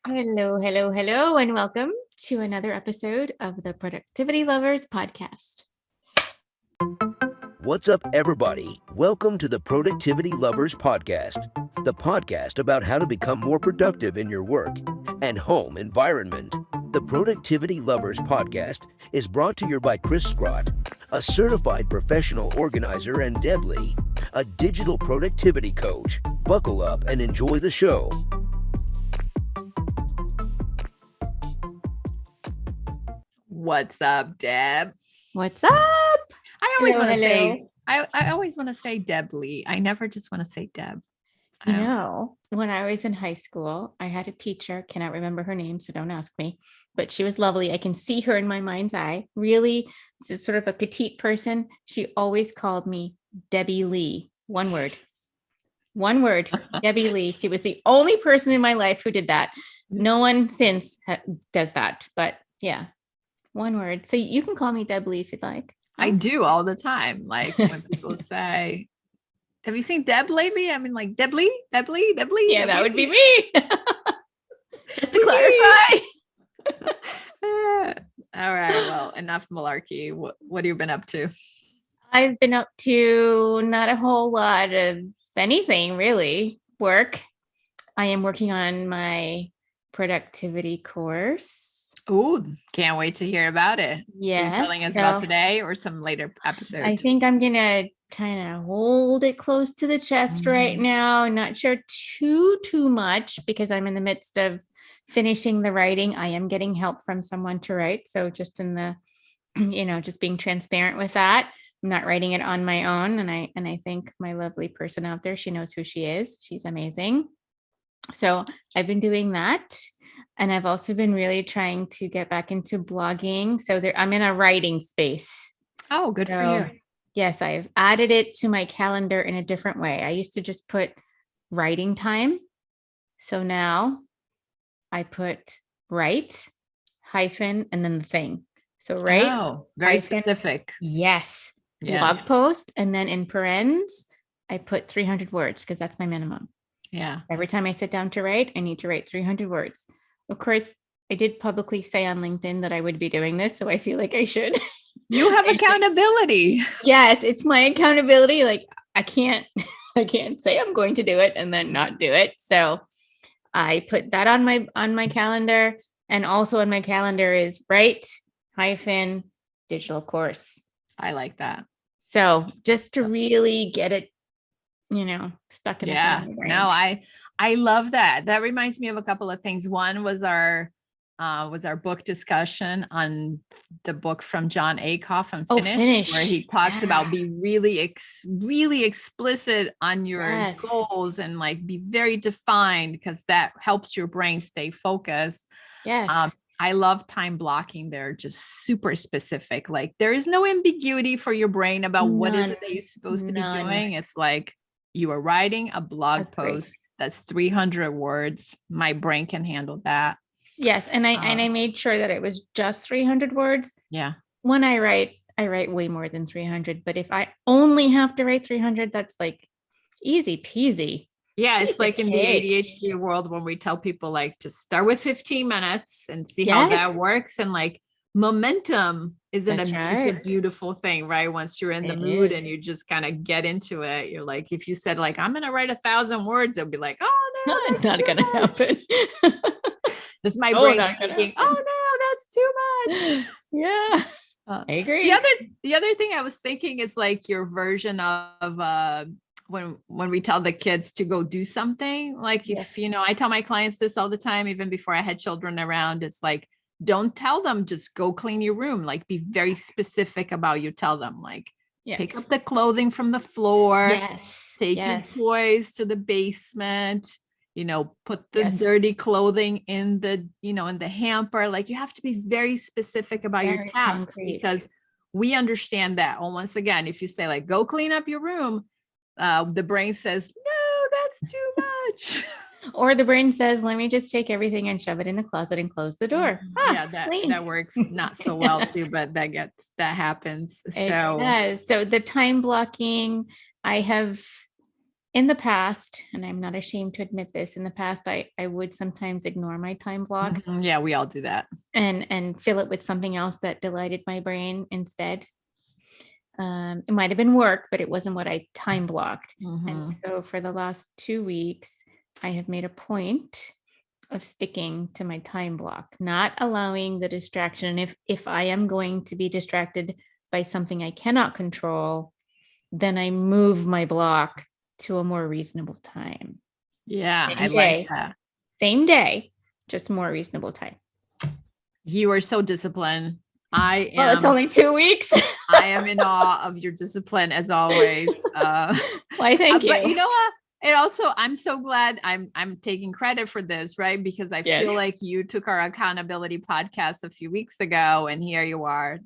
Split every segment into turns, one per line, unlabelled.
Hello, hello, hello, and welcome to another episode of the Productivity Lovers podcast.
What's up, everybody? Welcome to the Productivity Lovers podcast, the podcast about how to become more productive in your work and home environment. The Productivity Lovers podcast is brought to you by Cris, a certified professional organizer, and Deb Lee, a digital productivity coach. Buckle up and enjoy the show.
What's up, Deb?
What's up?
I always
Hello,
want to
hello.
say, I always want to say Deb Lee. I never just want to say Deb.
You know, when I was in high school, I had a teacher, cannot remember her name, so don't ask me, but she was lovely. I can see her in my mind's eye. Really, sort of a petite person. She always called me Debbie Lee. One word, Debbie Lee. She was the only person in my life who did that. No one since does that, but yeah. One word. So you can call me Deb Lee if you'd like.
I do all the time. Like when people say, have you seen Deb lately? I mean, like Deb Lee.
Yeah,
Deb
that would
Lee.
be me. Just to clarify.
All right. Well, enough malarkey. What have you been up to?
I've been up to not a whole lot of anything really. Work. I am working on my productivity course.
Oh, can't wait to hear about it.
Yes.
You're telling us about today or some later episode?
I think I'm going to kind of hold it close to the chest right now. Not sure too much because I'm in the midst of finishing the writing. I am getting help from someone to write. So just in the, just being transparent with that. I'm not writing it on my own. And I think my lovely person out there, she knows who she is. She's amazing. So I've been doing that. And I've also been really trying to get back into blogging. So I'm in a writing space.
Oh, good for you.
Yes, I've added it to my calendar in a different way. I used to just put writing time. So now I put write hyphen and then the thing. So write.
Oh, very
hyphen,
specific.
Yes.
Yeah.
Blog post. And then in parens, I put 300 words because that's my minimum.
Yeah.
Every time I sit down to write, I need to write 300 words. Of course, I did publicly say on LinkedIn that I would be doing this, so I feel like I should.
You have accountability.
Yes, it's my accountability. Like I can't say I'm going to do it and then not do it. So I put that on my calendar, and also on my calendar is write hyphen digital course.
I like that.
So just to really get it, stuck in.
Yeah. No, I love that. That reminds me of a couple of things. One was our book discussion on the book from John Acuff on Finish, where he talks about be really, really explicit on your goals and like be very defined because that helps your brain stay focused.
Yes.
I love time blocking. They're just super specific. Like there is no ambiguity for your brain about what is it that you're supposed to be doing. It's like, you are writing a blog post that's 300 words. My brain can handle that.
Yes. And I made sure that it was just 300 words.
Yeah.
When I write way more than 300, but if I only have to write 300, that's like easy peasy.
Yeah. It's like in the ADHD world when we tell people like, just start with 15 minutes and see how that works. And like momentum it's a beautiful thing, right? Once you're in the mood and you just kind of get into it, you're like, if you said like, I'm going to write 1,000 words, it'll be like, oh no,
it's not going to happen.
It's my brain thinking, oh no, that's too much.
Yeah. I agree.
The other thing I was thinking is like your version of when we tell the kids to go do something, like if, I tell my clients this all the time, even before I had children around, it's like, don't tell them, just go clean your room. Like be very specific about you tell them, like pick up the clothing from the floor, take your toys to the basement, put the dirty clothing in the, in the hamper. Like you have to be very specific about your tasks because we understand that. Well, once again, if you say like, go clean up your room, the brain says, no, that's too much.
Or the brain says, let me just take everything and shove it in a closet and close the door.
That works not so well too, but that happens. So
the time blocking, I have in the past, and I'm not ashamed to admit this, in the past, I would sometimes ignore my time blocks
Yeah, we all do that.
and fill it with something else that delighted my brain instead. It might have been work, but it wasn't what I time blocked. And so for the last 2 weeks, I have made a point of sticking to my time block, not allowing the distraction. If I am going to be distracted by something I cannot control, then I move my block to a more reasonable time.
Yeah,
Same
I
day.
like that.
Same day, just more reasonable time.
You are so disciplined. I am.
Well, it's only 2 weeks.
I am in awe of your discipline as always.
Why, thank you.
But you know what? And also, I'm so glad I'm taking credit for this, right? Because I feel like you took our accountability podcast a few weeks ago, and here you are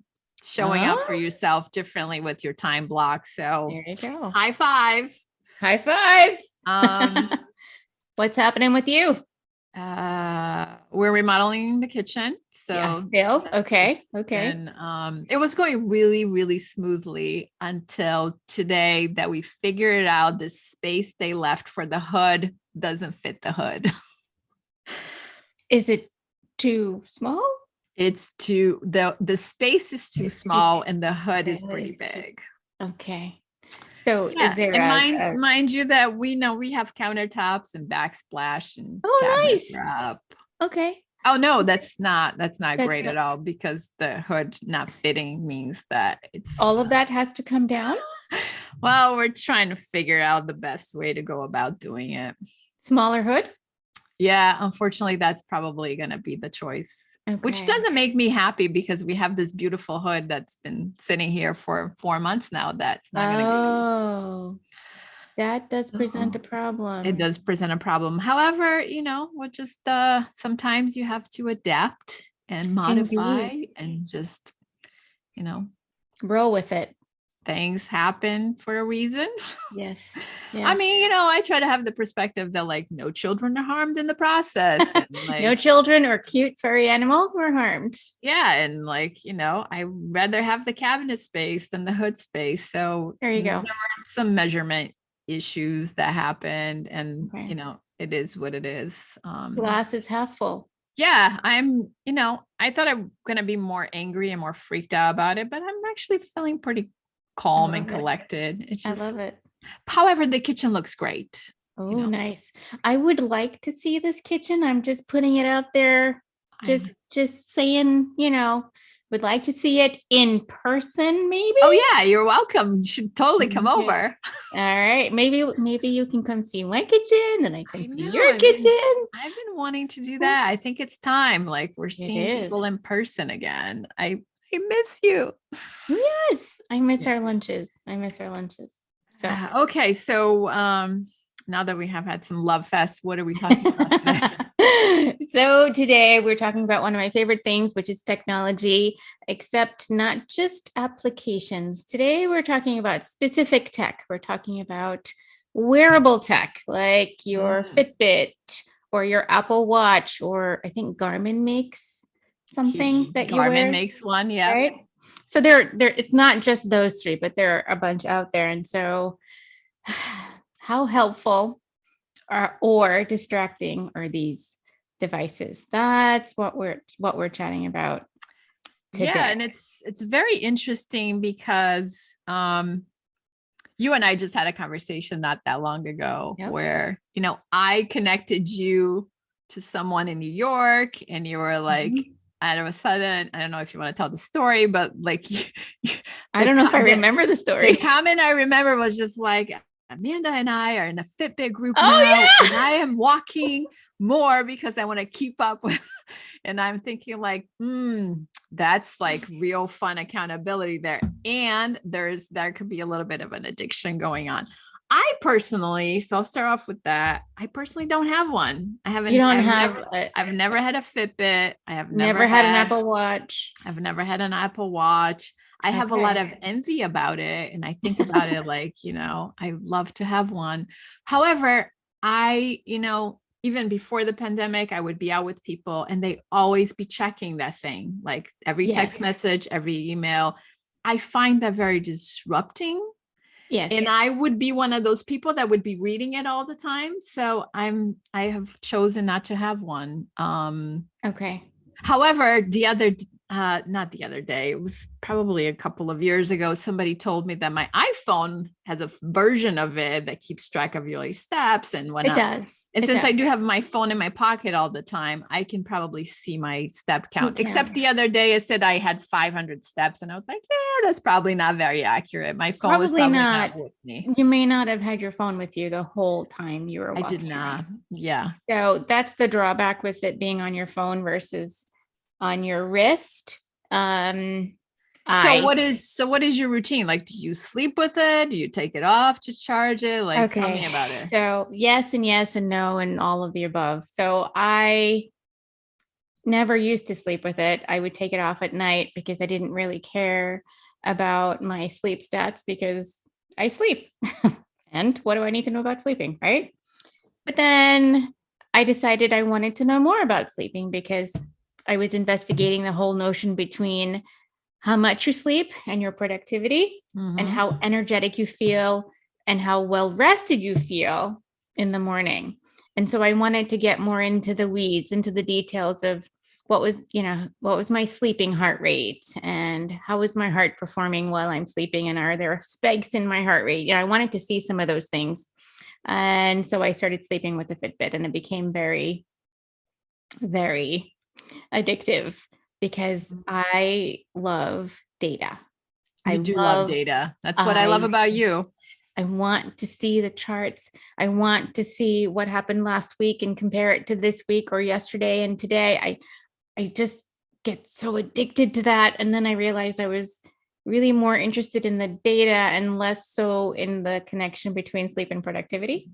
showing up for yourself differently with your time block. So
there you go.
High five.
High five. What's happening with you?
We're remodeling the kitchen. So
yeah, still okay.
And it was going really, really smoothly until today that we figured out the space they left for the hood doesn't fit the hood.
Is it too small?
It's too the space is too small and the hood is pretty big.
Okay. So
yeah.
Is there
mind you that we know we have countertops and backsplash and
nice.
Wrap.
Okay.
Oh no, that's not great at all, because the hood not fitting means that it's
all of that has to come down.
Well, we're trying to figure out the best way to go about doing it.
Smaller hood?
Yeah, unfortunately, that's probably going to be the choice, which doesn't make me happy because we have this beautiful hood that's been sitting here for 4 months now. That's not going to get used.
That does present a problem.
It does present a problem. However, we're just sometimes you have to adapt and modify and just,
roll with it.
Things happen for a reason.
Yes.
I mean, I try to have the perspective that like no children are harmed in the process. And, like,
no children or cute furry animals were harmed.
Yeah. And like, I rather have the cabinet space than the hood space. So
there you go.
There were some measurement issues that happened, and it is what it is.
Glass is half full.
Yeah, I'm, I thought I'm going to be more angry and more freaked out about it, but I'm actually feeling pretty calm and collected. It's just, I
love it.
However, the kitchen looks great.
Oh, nice. I would like to see this kitchen. I'm just putting it out there. Just saying, would like to see it in person, maybe.
Oh yeah, you're welcome. You should totally come over.
All right. Maybe you can come see my kitchen and I can see your kitchen.
I've been wanting to do that. I think it's time. Like we're seeing people in person again. I miss you.
Yes. I miss our lunches. So
okay. So now that we have had some love fest, what are we talking about today?
So today we're talking about one of my favorite things, which is technology, except not just applications. Today we're talking about specific tech. We're talking about wearable tech, like your Fitbit or your Apple Watch, or I think Garmin makes something that you wear.
Garmin makes one, yeah.
Right? So there it's not just those three, but there are a bunch out there. And so how helpful or distracting are these devices? That's what we're chatting about today.
Yeah, and it's very interesting because you and I just had a conversation not that long ago where I connected you to someone in New York, and you were like, all of a sudden, I don't know if you want to tell the story, but like
I don't know if I remember the story.
The comment I remember was just like, Amanda and I are in a Fitbit group now, and I am walking more because I want to keep up with, and I'm thinking like, that's like real fun accountability there. And there could be a little bit of an addiction going on. I personally, so I'll start off with that. I personally don't have one. I've never had a Fitbit. I have never
had an Apple Watch.
I've never had an Apple Watch. I have a lot of envy about it. And I think about it like, I love to have one. However, even before the pandemic, I would be out with people and they always be checking that thing, like every text message, every email. I find that very disrupting.
Yes.
And I would be one of those people that would be reading it all the time. So I have chosen not to have one.
Okay.
However, not the other day, it was probably a couple of years ago, somebody told me that my iPhone has a version of it that keeps track of your steps and
It
whatnot.
does.
And
It
since I
does.
do have my phone in my pocket all the time, I can probably see my step count.
can.
Except the other day, it said I had 500 steps, and I was like, yeah, that's probably not very accurate. My phone was
Probably
probably
not.
not with me.
You may not have had your phone with you the whole time you were
I
walking
did
around.
not. Yeah.
So that's the drawback with it being on your phone versus on your wrist.
So what is your routine? Like, do you sleep with it? Do you take it off to charge it? Like, tell me about it.
So yes and no and all of the above. So I never used to sleep with it. I would take it off at night because I didn't really care about my sleep stats because I sleep. And what do I need to know about sleeping, right? But then I decided I wanted to know more about sleeping because I was investigating the whole notion between how much you sleep and your productivity and how energetic you feel and how well rested you feel in the morning. And so I wanted to get more into the weeds, into the details of what was my sleeping heart rate and how was my heart performing while I'm sleeping? And are there spikes in my heart rate? I wanted to see some of those things. And so I started sleeping with the Fitbit, and it became very, very addictive because I love data.
You do love data. That's what I love about you.
I want to see the charts. I want to see what happened last week and compare it to this week or yesterday and today. I just get so addicted to that. And then I realized I was really more interested in the data and less so in the connection between sleep and productivity.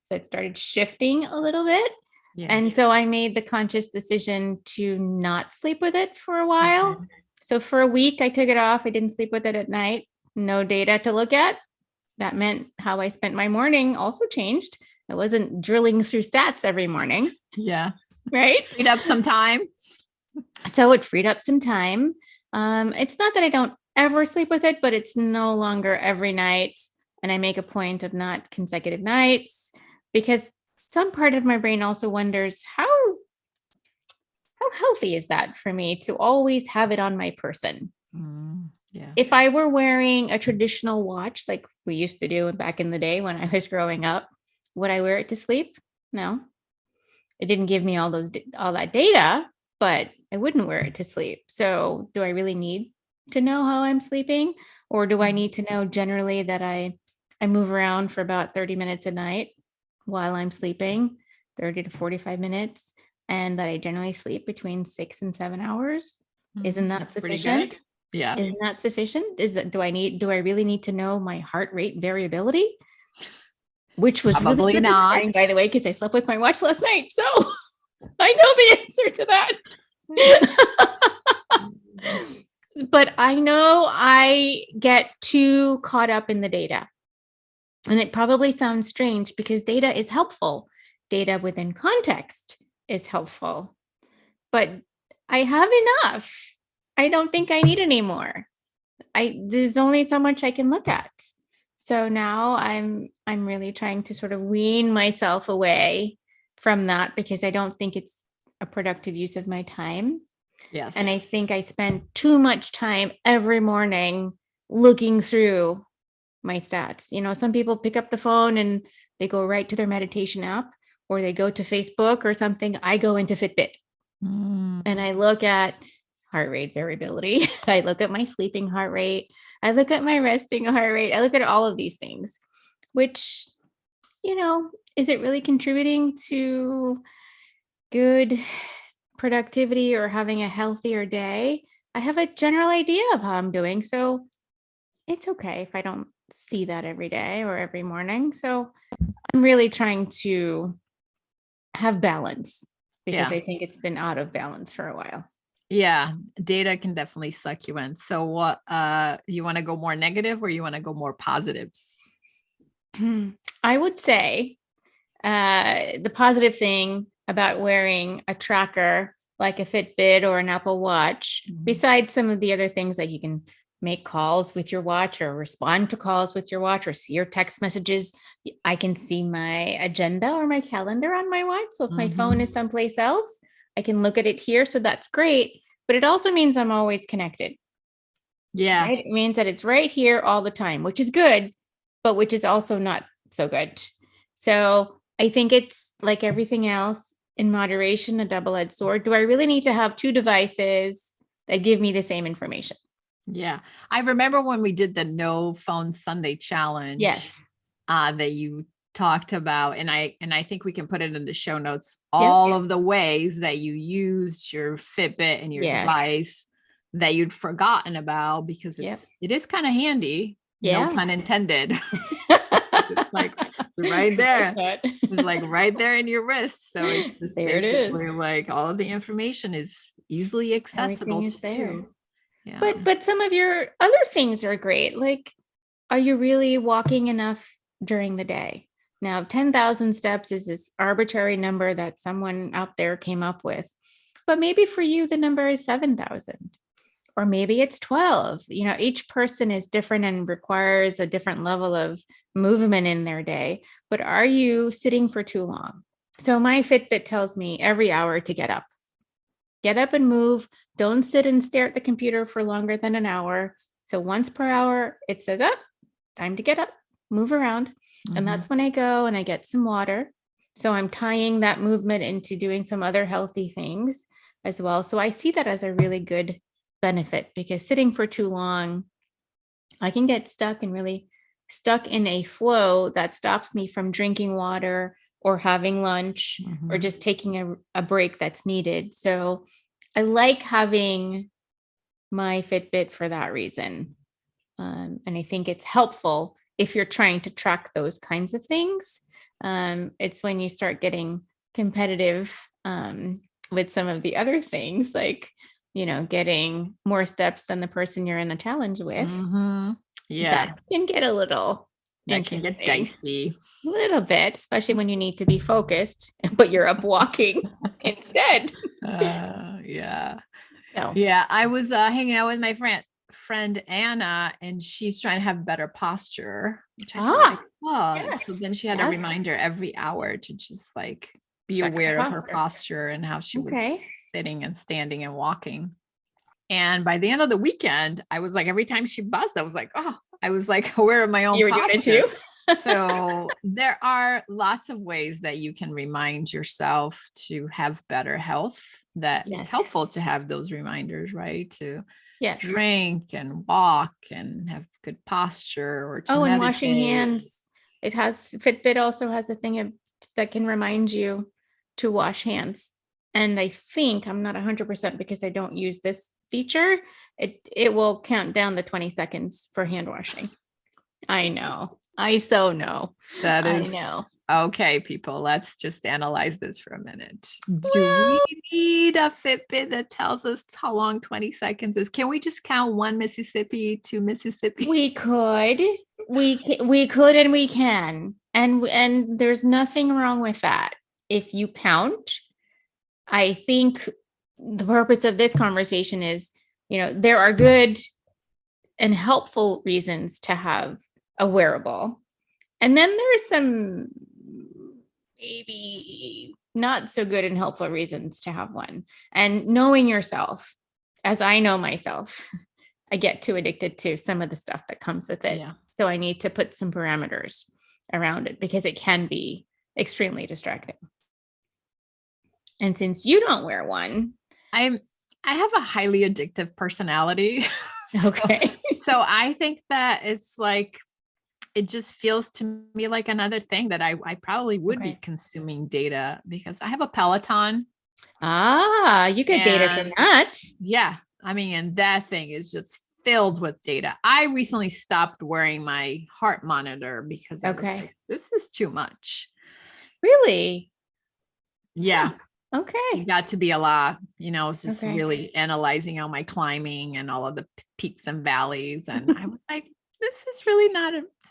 So it started shifting a little bit. Yeah. And so I made the conscious decision to not sleep with it for a while. Okay. So for a week, I took it off. I didn't sleep with it at night. No data to look at. That meant how I spent my morning also changed. I wasn't drilling through stats every morning.
Yeah.
Right.
Freed up some time.
So it freed up some time. It's not that I don't ever sleep with it, but it's no longer every night. And I make a point of not consecutive nights because some part of my brain also wonders how healthy is that for me to always have it on my person?
Yeah.
If I were wearing a traditional watch, like we used to do back in the day when I was growing up, would I wear it to sleep? No. It didn't give me all that data, but I wouldn't wear it to sleep. So do I really need to know how I'm sleeping? Or do I need to know generally that I move around for about 30 minutes a night while I'm sleeping, 30 to 45 minutes, and that I generally sleep between 6 and 7 hours? Isn't that sufficient?
Yeah.
Isn't that sufficient? Do I really need to know my heart rate variability? Which was
probably
really
not,
by the way, because I slept with my watch last night. So I know the answer to that. But I know I get too caught up in the data. And it probably sounds strange because data is helpful. Data within context is helpful. But I have enough. I don't think I need any more. There's only so much I can look at. So now I'm really trying to sort of wean myself away from that because I don't think it's a productive use of my time.
Yes.
And I think I spend too much time every morning looking through my stats. Some people pick up the phone and they go right to their meditation app, or they go to Facebook or something. I go into Fitbit and I look at heart rate variability. I look at my sleeping heart rate. I look at my resting heart rate. I look at all of these things, which, is it really contributing to good productivity or having a healthier day? I have a general idea of how I'm doing. So it's okay if I don't see that every day or every morning. So I'm really trying to have balance because I think it's been out of balance for a while.
Yeah, data can definitely suck you in. So what, you want to go more negative or you want to go more positives?
I would say the positive thing about wearing a tracker like a Fitbit or an Apple Watch, besides some of the other things that you can make calls with your watch or respond to calls with your watch or see your text messages. I can see my agenda or my calendar on my watch. So if my phone is someplace else, I can look at it here. So that's great. But it also means I'm always connected.
Yeah.
Right? It means that it's right here all the time, which is good, but which is also not so good. So I think it's like everything else in moderation, a double-edged sword. Do I really need to have two devices that give me the same information?
Yeah. I remember when we did the no phone Sunday challenge.
Yes.
That you talked about. And I think we can put it in the show notes, all of the ways that you used your Fitbit and your device that you'd forgotten about, because it is kind of handy. No pun intended. It's like right there. It's like right there in your wrist. So it's just
there
basically like all of the information is easily accessible.
Everything is there.
Yeah.
But some of your other things are great. Like, are you really walking enough during the day? Now, 10,000 steps is this arbitrary number that someone out there came up with. But maybe for you, the number is 7,000. Or maybe it's 12. You know, each person is different and requires a different level of movement in their day. But are you sitting for too long? So my Fitbit tells me every hour to get up. Get up and move. Don't sit and stare at the computer for longer than an hour. So once per hour, it says, up, time to get up, move around. And that's when I go and I get some water. So I'm tying that movement into doing some other healthy things as well. So I see that as a really good benefit, because sitting for too long, I can get stuck and really stuck in a flow that stops me from drinking water or having lunch or just taking a break that's needed. So I like having my Fitbit for that reason. And I think it's helpful if you're trying to track those kinds of things. It's when you start getting competitive with some of the other things, like, you know, getting more steps than the person you're in a challenge with. That can get a little
that can get dicey.
A little bit, especially when you need to be focused, but you're up walking instead.
Yeah. I was hanging out with my friend Anna, and she's trying to have better posture, which I like. So then she had a reminder every hour to just like be aware of her posture and how she was sitting and standing and walking. And by the end of the weekend, I was like, every time she buzzed, I was like, aware of my own posture. Doing it too? So there are lots of ways that you can remind yourself to have better health. That it's helpful to have those reminders, right? To drink and walk and have good posture, or to meditate. And washing hands.
Fitbit also has a thing that can remind you to wash hands. And I think, I'm not 100% because I don't use this feature, it will count down the 20 seconds for hand washing. I know. I so know.
That is, I know. Okay, people, let's just analyze this for a minute. Do we need a Fitbit that tells us how long 20 seconds is? Can we just count 1 Mississippi, 2 Mississippi?
We could. We could and we can. And there's nothing wrong with that. If you count, I think the purpose of this conversation is, you know, there are good and helpful reasons to have a wearable. And then there's some maybe not so good and helpful reasons to have one. And knowing yourself, as I know myself, I get too addicted to some of the stuff that comes with it. Yeah. So I need to put some parameters around it because it can be extremely distracting. And since you don't wear one,
I have a highly addictive personality.
Okay.
So I think that it's like, it just feels to me like another thing that I probably would be consuming data, because I have a Peloton.
You get data from that.
Yeah. I mean, and that thing is just filled with data. I recently stopped wearing my heart monitor because I was like, this is too much.
Really?
Yeah.
Okay.
It got to be a lot, you know, it's just really analyzing all my climbing and all of the peaks and valleys. And I was like, this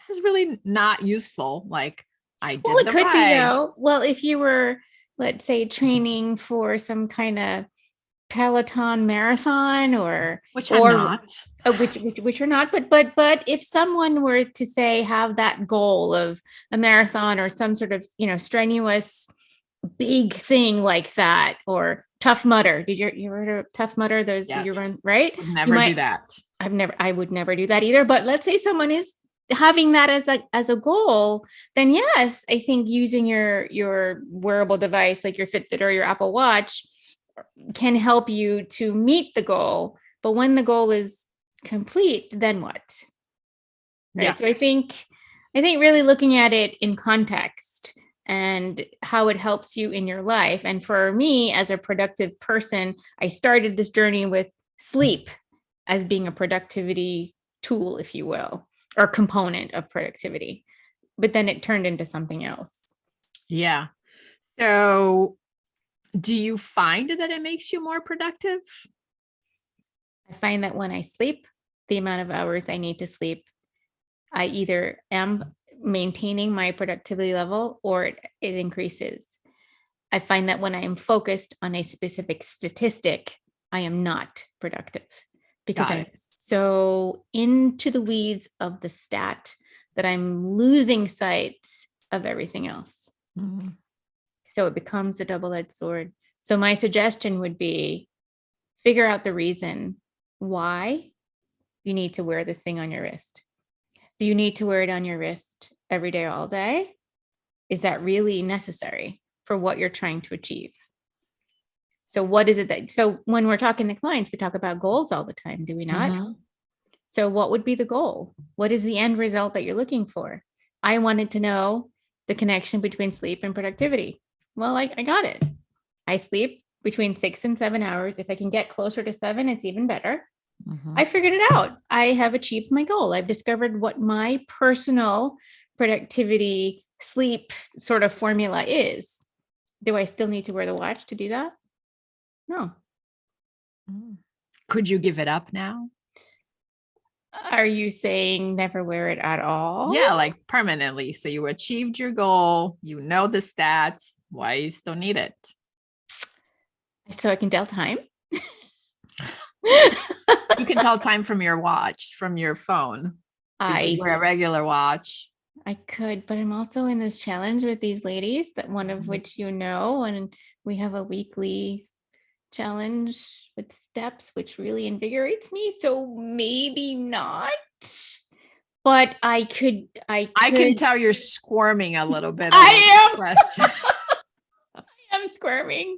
is really not useful. Like I did
it could be though. Well, if you were, let's say, training for some kind of Peloton marathon or
Which I'm not.
which are not, but if someone were to say have that goal of a marathon or some sort of, strenuous big thing like that, or Tough Mudder. Did you heard of Tough Mudder? Those
Yes.
you run, right?
Would never do that.
I would never do that either. But let's say someone is having that as a goal, then yes, I think using your wearable device like your Fitbit or your Apple Watch can help you to meet the goal. But when the goal is complete, then what? Right.
Yeah.
So I think really looking at it in context and how it helps you in your life. And for me, as a productive person, I started this journey with sleep as being a productivity tool, if you will, or component of productivity. But then it turned into something else.
Yeah. So do you find that it makes you more productive?
I find that when I sleep, the amount of hours I need to sleep, I either am maintaining my productivity level or it increases. I find that when I am focused on a specific statistic, I am not productive because I'm so into the weeds of the stat that I'm losing sight of everything else. Mm-hmm. So it becomes a double-edged sword. So my suggestion would be figure out the reason why you need to wear this thing on your wrist. Do you need to wear it on your wrist every day, all day? Is that really necessary for what you're trying to achieve? So what is it so when we're talking to clients, we talk about goals all the time, do we not? Mm-hmm. So what would be the goal? What is the end result that you're looking for? I wanted to know the connection between sleep and productivity. Well, I got it. I sleep between 6 and 7 hours. If I can get closer to 7, it's even better. Mm-hmm. I figured it out. I have achieved my goal. I've discovered what my personal productivity sleep sort of formula is. Do I still need to wear the watch to do that? No.
Could you give it up now?
Are you saying never wear it at all?
Yeah, like permanently. So you achieved your goal. You know the stats. Why you still need it?
So I can tell time.
You can tell time from your watch, from your phone. You wear a regular watch.
I could, but I'm also in this challenge with these ladies that one of which and we have a weekly challenge with steps, which really invigorates me. So maybe not, but I can
tell you're squirming a little bit.
I am squirming.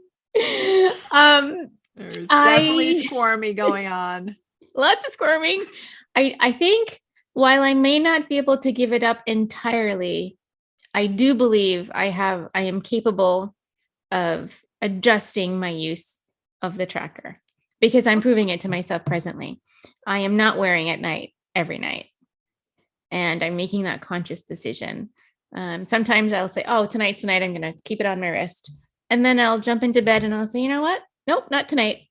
There's definitely squirmy going on.
Lots of squirming. I think while I may not be able to give it up entirely, I do believe I am capable of adjusting my use of the tracker because I'm proving it to myself presently. I am not wearing it every night. And I'm making that conscious decision. Sometimes I'll say, oh, tonight's the night I'm going to keep it on my wrist. And then I'll jump into bed and I'll say, you know what? Nope, not tonight.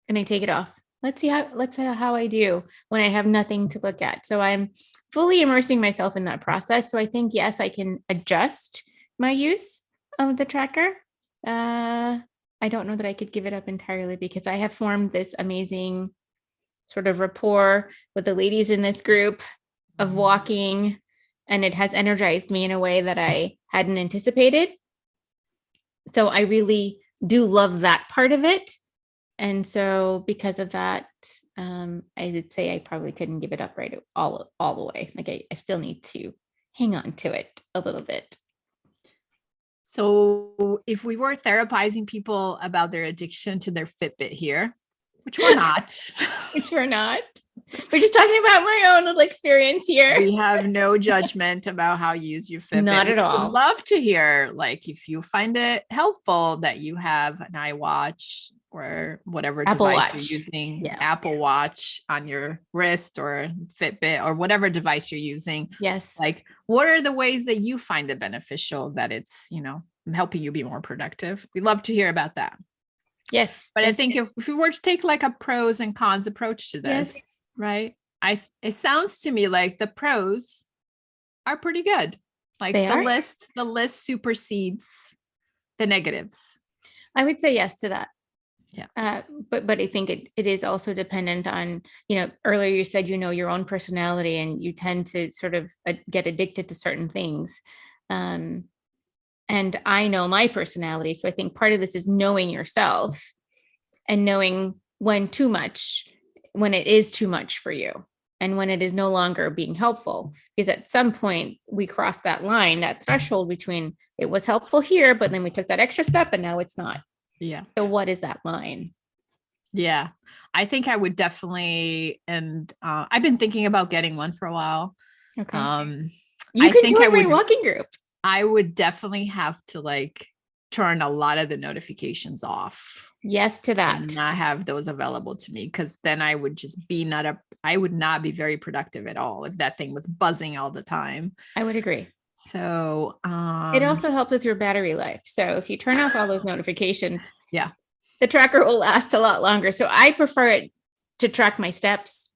And I take it off. Let's see how I do when I have nothing to look at. So I'm fully immersing myself in that process. So I think, yes, I can adjust my use of the tracker. I don't know that I could give it up entirely because I have formed this amazing sort of rapport with the ladies in this group of walking, and it has energized me in a way that I hadn't anticipated. So I really do love that part of it. And so because of that, I would say I probably couldn't give it up right all the way. Like I still need to hang on to it a little bit.
So if we were therapizing people about their addiction to their Fitbit here, which we're not.
We're just talking about my own little experience here.
We have no judgment about how you use your Fitbit.
Not at all.
I'd love to hear, like, if you find it helpful that you have an iWatch or whatever
Apple
device
Watch.
you're using, Apple Watch on your wrist or Fitbit or whatever device you're using.
Yes.
Like, what are the ways that you find it beneficial that it's, helping you be more productive? We'd love to hear about that.
Yes.
But I think if we were to take like a pros and cons approach to this, right? It sounds to me like the pros are pretty good. Like the list supersedes the negatives.
I would say yes to that. But I think it is also dependent on, earlier you said, your own personality and you tend to sort of get addicted to certain things. And I know my personality. So I think part of this is knowing yourself and knowing when it is too much for you and when it is no longer being helpful. Because at some point we crossed that line, that threshold between it was helpful here, but then we took that extra step and now it's not.
Yeah.
So what is that line?
Yeah, I think I would definitely, and I've been thinking about getting one for a while.
Okay.
You
can join my walking group.
I would definitely have to like turn a lot of the notifications off.
Yes to that.
And not have those available to me, because then I would just be I would not be very productive at all if that thing was buzzing all the time.
I would agree.
So
it also helps with your battery life. So if you turn off all those notifications,
yeah,
the tracker will last a lot longer. So I prefer it to track my steps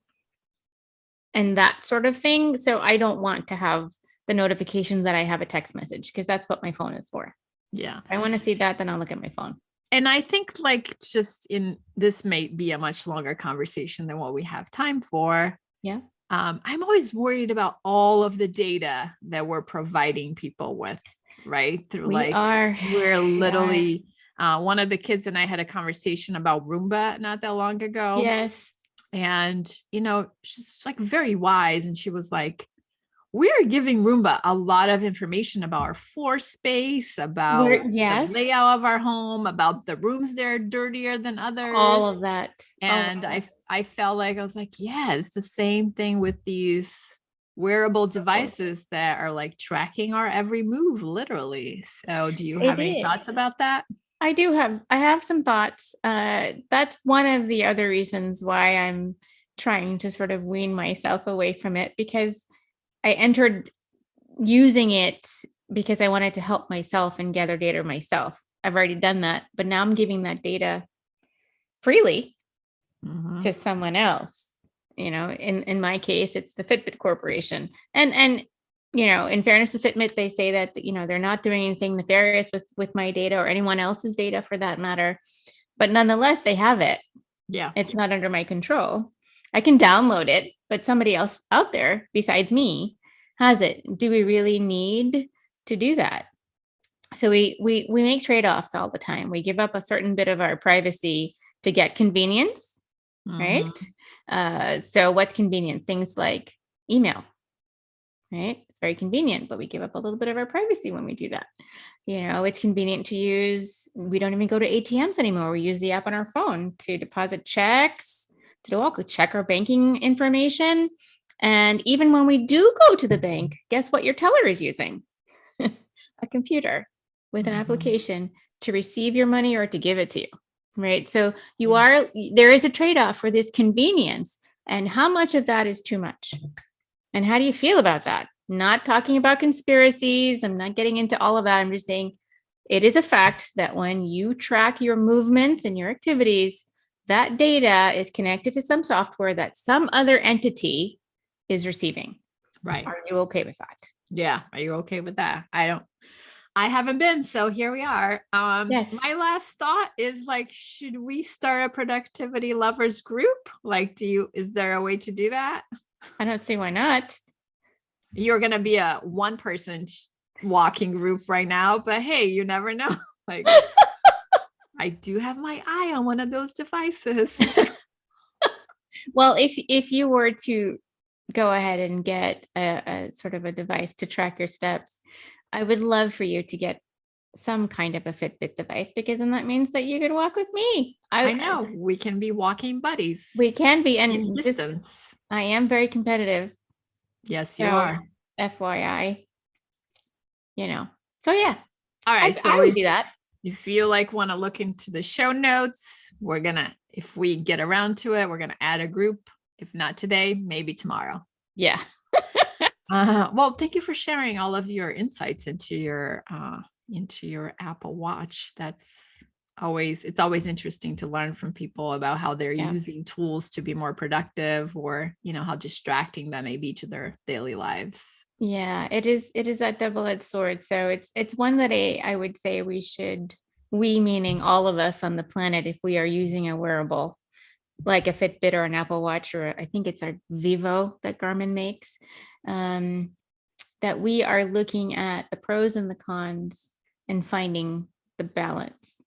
and that sort of thing. So I don't want to have the notification that I have a text message, because that's what my phone is for.
Yeah.
If I want to see that, then I'll look at my phone.
And I think like this may be a much longer conversation than what we have time for.
Yeah.
I'm always worried about all of the data that we're providing people with, right? Through we're literally, one of the kids and I had a conversation about Roomba not that long ago.
Yes.
And, she's like very wise. And she was like, we're giving Roomba a lot of information about our floor space, about the layout of our home, about the rooms that are dirtier than others.
All of that.
And I felt like, I was like, yeah, it's the same thing with these wearable devices that are like tracking our every move, literally. So do you have any thoughts about that?
I have some thoughts. That's one of the other reasons why I'm trying to sort of wean myself away from it, because I entered using it because I wanted to help myself and gather data myself. I've already done that, but now I'm giving that data freely to someone else. In my case, it's the Fitbit Corporation. And in fairness to Fitbit, they say that, they're not doing anything nefarious with my data or anyone else's data for that matter. But nonetheless, they have it.
Yeah.
It's not under my control. I can download it, but somebody else out there besides me has it. Do we really need to do that? So we make trade-offs all the time. We give up a certain bit of our privacy to get convenience, right? So what's convenient? Things like email, right? It's very convenient, but we give up a little bit of our privacy when we do that. It's convenient to use. We don't even go to ATMs anymore. We use the app on our phone to deposit checks, to check our banking information. And even when we do go to the bank, guess what your teller is using? A computer with an application to receive your money or to give it to you, right? So there is a trade-off for this convenience, and how much of that is too much? And how do you feel about that? Not talking about conspiracies. I'm not getting into all of that. I'm just saying it is a fact that when you track your movements and your activities, that data is connected to some software that some other entity is receiving.
Right.
Are you okay with that?
Yeah. Are you okay with that? I haven't been, so here we are.
Yes.
My last thought is like, should we start a productivity lovers group? Like, is there a way to do that?
I don't see why not.
You're going to be a one person walking group right now, but hey, you never know. Like, I do have my eye on one of those devices.
Well, if you were to go ahead and get a sort of a device to track your steps, I would love for you to get some kind of a Fitbit device, because then that means that you could walk with me.
I know we can be walking buddies.
We can be, and
in distance.
I am very competitive.
Yes, you are.
FYI. So yeah.
All right.
I would do that.
If you want to look into the show notes, if we get around to it, we're going to add a group. If not today, maybe tomorrow.
Yeah.
Well, thank you for sharing all of your insights into your Apple Watch. It's always interesting to learn from people about how they're using tools to be more productive, or, how distracting that may be to their daily lives.
Yeah, it is that double-edged sword. So it's one that I would say we should We meaning all of us on the planet, if we are using a wearable like a Fitbit or an Apple Watch, or I think it's our Vivo that Garmin makes, that we are looking at the pros and the cons and finding the balance.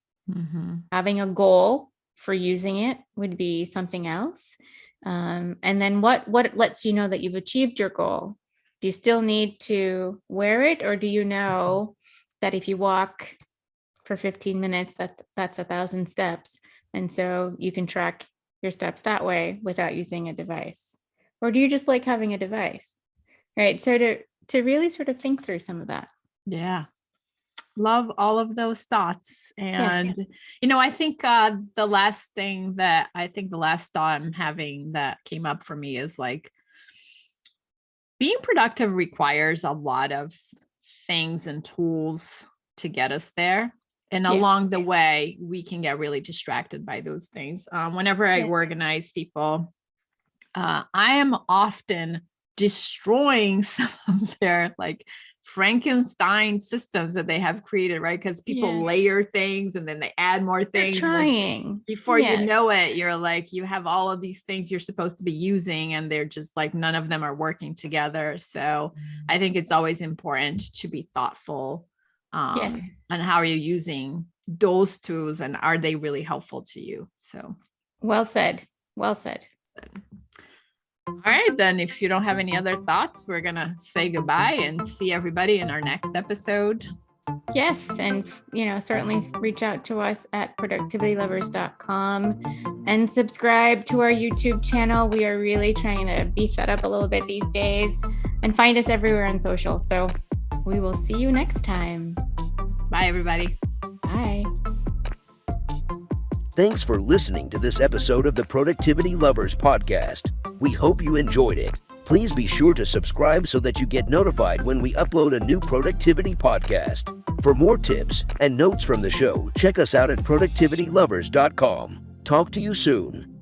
Having a goal for using it would be something else. And then what lets you know that you've achieved your goal? Do you still need to wear it, or do you know that if you walk for 15 minutes, that's 1,000 steps, and so you can track your steps that way without using a device? Or do you just like having a device? Right. So to really sort of think through some of that.
Yeah. Love all of those thoughts. And,
Yes.
I think the last thought I'm having that came up for me is like, being productive requires a lot of things and tools to get us there. And along the way, we can get really distracted by those things. Whenever I organize people, I am often destroying some of their like Frankenstein systems that they have created, right? Because people layer things and then they add more things.
They're trying.
Before you know it, you're like, you have all of these things you're supposed to be using, and they're just like, none of them are working together. So I think it's always important to be thoughtful on how are you using those tools, and are they really helpful to you? So
well said. Well said.
All right, then if you don't have any other thoughts, we're going to say goodbye and see everybody in our next episode.
Yes. And, certainly reach out to us at productivitylovers.com and subscribe to our YouTube channel. We are really trying to beef that up a little bit these days, and find us everywhere on social. So we will see you next time.
Bye, everybody.
Bye.
Thanks for listening to this episode of the Productivity Lovers podcast. We hope you enjoyed it. Please be sure to subscribe so that you get notified when we upload a new productivity podcast. For more tips and notes from the show, check us out at productivitylovers.com. Talk to you soon.